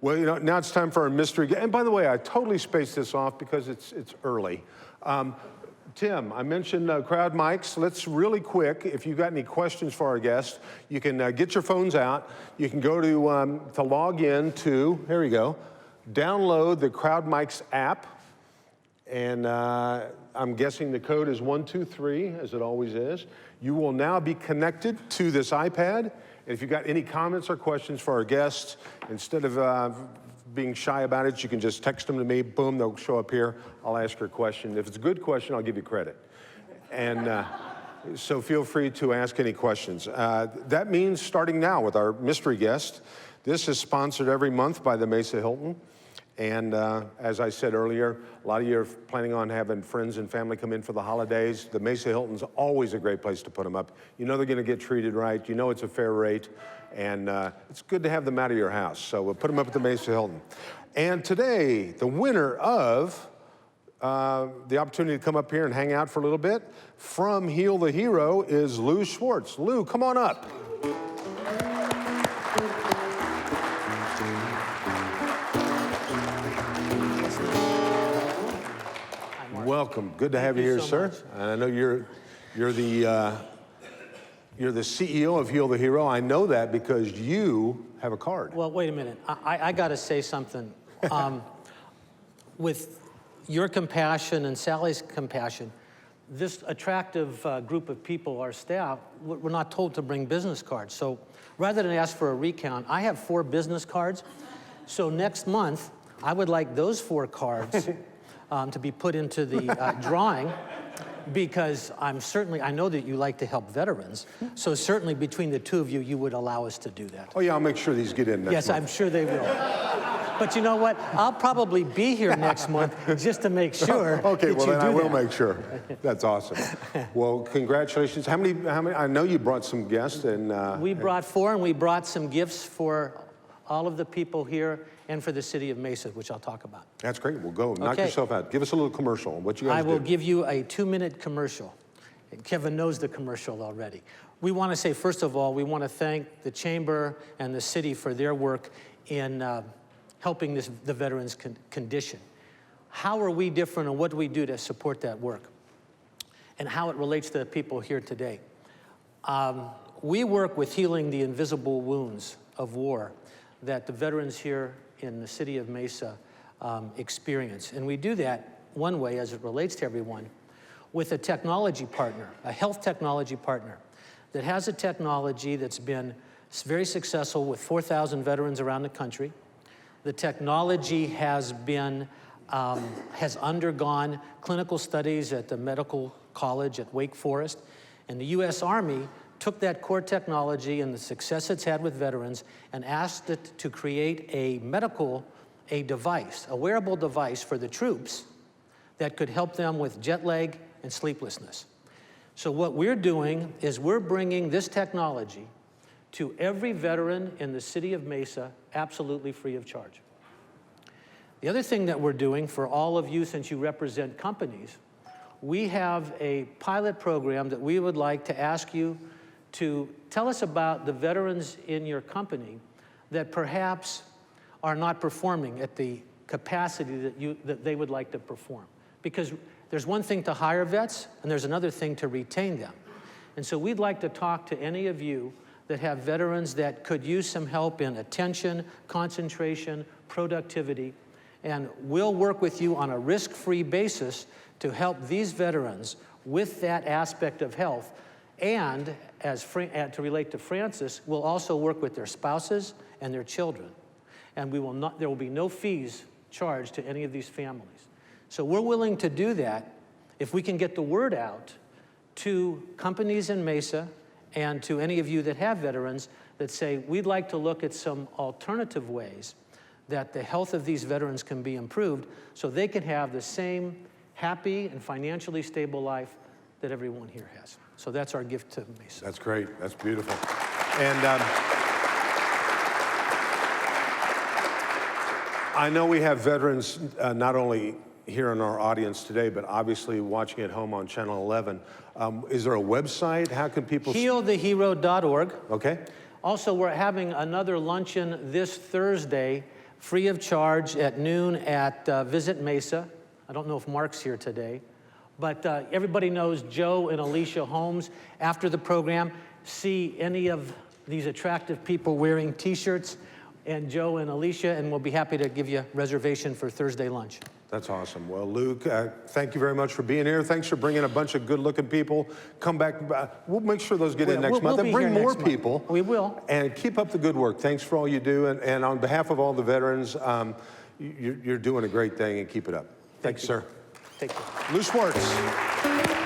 Well, you know, now it's time for our mystery guest. And by the way, I totally spaced this off because it's early. Tim, I mentioned crowd mics. Let's really quick, if you've got any questions for our guest, you can get your phones out. You can go to log in to, here we go, download the Crowd Mics app. And I'm guessing the code is 123, as it always is. You will now be connected to this iPad. And if you've got any comments or questions for our guests, instead of being shy about it, you can just text them to me. Boom, they'll show up here. I'll ask your question. If it's a good question, I'll give you credit. And so feel free to ask any questions. That means starting now with our mystery guest. This is sponsored every month by the Mesa Hilton. And as I said earlier, a lot of you are planning on having friends and family come in for the holidays. The Mesa Hilton's always a great place to put them up. You know they're going to get treated right. You know it's a fair rate. And it's good to have them out of your house. So we'll put them up at the Mesa Hilton. And today, the winner of the opportunity to come up here and hang out for a little bit from Heal the Hero is Lou Schwartz. Lou, come on up. Welcome. Good to have you here, sir. I know you're the CEO of Heal the Hero. I know that because you have a card. Well, wait a minute. I got to say something. With your compassion and Sally's compassion, this attractive group of people, our staff, we're not told to bring business cards. So rather than ask for a recount, I have 4 business cards. So next month, I would like those 4 cards to be put into the drawing, because I know that you like to help veterans, so certainly between the two of you, you would allow us to do that. Oh yeah, I'll make sure these get in next month. Yes, I'm sure they will. But you know what? I'll probably be here next month just to make sure. Okay, well then I will make sure. That's awesome. Well, congratulations. How many? I know you brought some guests, and we brought 4, and we brought some gifts for all of the people here and for the city of Mesa, which I'll talk about. That's great. Well, go. Knock yourself out. Give us a little commercial. What you guys do. I will give you a 2-minute commercial. And Kevin knows the commercial already. We want to say, first of all, we want to thank the Chamber and the city for their work in helping the veterans' condition. How are we different, and what do we do to support that work? And how it relates to the people here today. We work with healing the invisible wounds of war that the veterans here in the city of Mesa experience. And we do that one way, as it relates to everyone, with a technology partner, a health technology partner, that has a technology that's been very successful with 4,000 veterans around the country. The technology has undergone clinical studies at the medical college at Wake Forest, and the U.S. Army took that core technology and the success it's had with veterans and asked it to create a device, a wearable device for the troops that could help them with jet lag and sleeplessness. So what we're doing is we're bringing this technology to every veteran in the city of Mesa absolutely free of charge. The other thing that we're doing for all of you, since you represent companies, we have a pilot program that we would like to ask you to tell us about the veterans in your company that perhaps are not performing at the capacity that they would like to perform. Because there's one thing to hire vets, and there's another thing to retain them. And so we'd like to talk to any of you that have veterans that could use some help in attention, concentration, productivity, and we'll work with you on a risk-free basis to help these veterans with that aspect of health. And to relate to Francis, we'll also work with their spouses and their children. And there will be no fees charged to any of these families. So we're willing to do that if we can get the word out to companies in Mesa and to any of you that have veterans that say, we'd like to look at some alternative ways that the health of these veterans can be improved so they can have the same happy and financially stable life that everyone here has. So that's our gift to Mesa. That's great. That's beautiful. And I know we have veterans not only here in our audience today, but obviously watching at home on Channel 11. Is there a website? How can people... HealTheHero.org. Okay. Also, we're having another luncheon this Thursday free of charge at noon at Visit Mesa. I don't know if Mark's here today, but everybody knows Joe and Alicia Holmes. After the program, see any of these attractive people wearing T-shirts and Joe and Alicia, and we'll be happy to give you a reservation for Thursday lunch. That's awesome. Well, Luke, thank you very much for being here. Thanks for bringing a bunch of good-looking people. Come back. We'll make sure those get in next month. And bring more people. We will. And keep up the good work. Thanks for all you do. And on behalf of all the veterans, you're doing a great thing, and keep it up. Thanks, sir. Take care. Lou Schwartz.